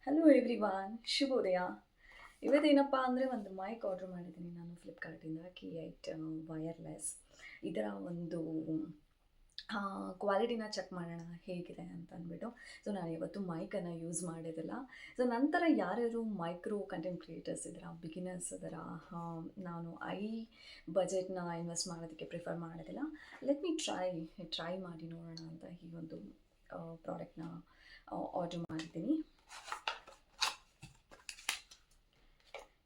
Hello everyone, ಶುಭೋದಯ. ಇವತ್ತೇನಪ್ಪ ಅಂದರೆ ಒಂದು ಮೈಕ್ ಆರ್ಡ್ರ್ ಮಾಡಿದ್ದೀನಿ ನಾನು ಫ್ಲಿಪ್ಕಾರ್ಟಿಂದ. ಕಿ8 ವಯರ್ಲೆಸ್. ಇದರ ಒಂದು ಕ್ವಾಲಿಟಿನ ಚೆಕ್ ಮಾಡೋಣ ಹೇಗಿದೆ ಅಂತ ಅಂದ್ಬಿಟ್ಟು. ಸೊ ನಾನು ಇವತ್ತು ಮೈಕನ್ನು ಯೂಸ್ ಮಾಡಿದಿಲ್ಲ. ಸೊ ನಂತರ ಯಾರ್ಯಾರು ಮೈಕ್ರೋ ಕಂಟೆಂಟ್ ಕ್ರಿಯೇಟರ್ಸ್ ಇದ್ದೀರಾ, ಬಿಗಿನರ್ಸ್ ಇದ್ದೀರಾ, ನಾನು ಬಜೆಟ್ನ ಇನ್ವೆಸ್ಟ್ ಮಾಡೋದಕ್ಕೆ ಪ್ರಿಫರ್ ಮಾಡೋದಿಲ್ಲ, ಲೆಟ್ ಮೀ ಟ್ರೈ ಮಾಡಿ ನೋಡೋಣ ಅಂತ ಈ ಒಂದು ಪ್ರಾಡಕ್ಟ್ನ ಆರ್ಡ್ರ್ ಮಾಡಿದ್ದೀನಿ.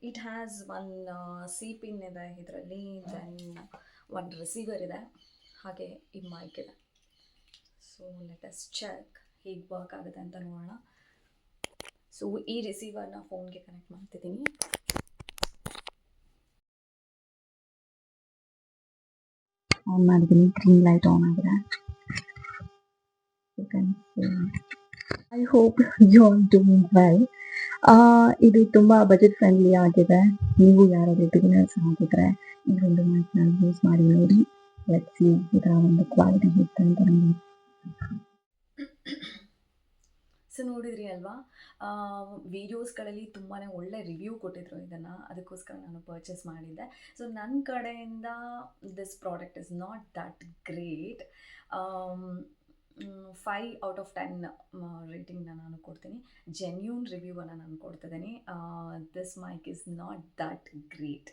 It has one C pin ಇದೆ ಇದರಲ್ಲಿ, ದೆನ್ ಒಂದು ರಿಸೀವರ್ ಇದೆ, ಹಾಗೆ ಈ ಮೈಕ್ ಇದೆ. ಸೊ ಲೆಟ್ ಅಸ್ ಚೆಕ್ ಹೇಗೆ ವರ್ಕ್ ಆಗುತ್ತೆ ಅಂತ ನೋಡೋಣ. ಸೊ ಈ ರಿಸೀವರ್ನ ಫೋನ್ಗೆ ಕನೆಕ್ಟ್ ಮಾಡ್ತಿದ್ದೀನಿ. ಆನ್ ಮಾಡಿದ್ದೀನಿ, ಗ್ರೀನ್ ಲೈಟ್ ಆನ್ ಆಗಿದೆ. I hope you are doing well. ಇದು ತುಂಬ ಬಜೆಟ್ ಫ್ರೆಂಡ್ಲಿ ಆಗಿದೆ. ನೀವು ಯಾರಾದರೂ ಬಿಗಿನರ್ಸ್ ಆಗಿದ್ರೆ ಈ ಒಂದು ಮೈಕ್ನ ಯೂಸ್ ಮಾಡಿ ನೋಡಿ. ಲೆಟ್ಸ್ ಸಿ ಇದರ ಒಂದು ಕ್ವಾಲಿಟಿ ಹೇಗೆ ಅಂತ ನೋಡಿ. ಸೊ ನೋಡಿದ್ರಿ ಅಲ್ವಾ, ವೀಡಿಯೋಸ್ಗಳಲ್ಲಿ ತುಂಬಾ ಒಳ್ಳೆ ರಿವ್ಯೂ ಕೊಟ್ಟಿದ್ರು ಇದನ್ನು, ಅದಕ್ಕೋಸ್ಕರ ನಾನು ಪರ್ಚೇಸ್ ಮಾಡಿದ್ದೆ. ಸೊ ನನ್ನ ಕಡೆಯಿಂದ this product is not that great. 5/10 ರೇಟಿಂಗ್ನ ನಾನು ಕೊಡ್ತೀನಿ. ಜೆನ್ಯೂನ್ ರಿವ್ಯೂವನ್ನು ನಾನು ಕೊಡ್ತಿದ್ದೀನಿ. This mic is not that great.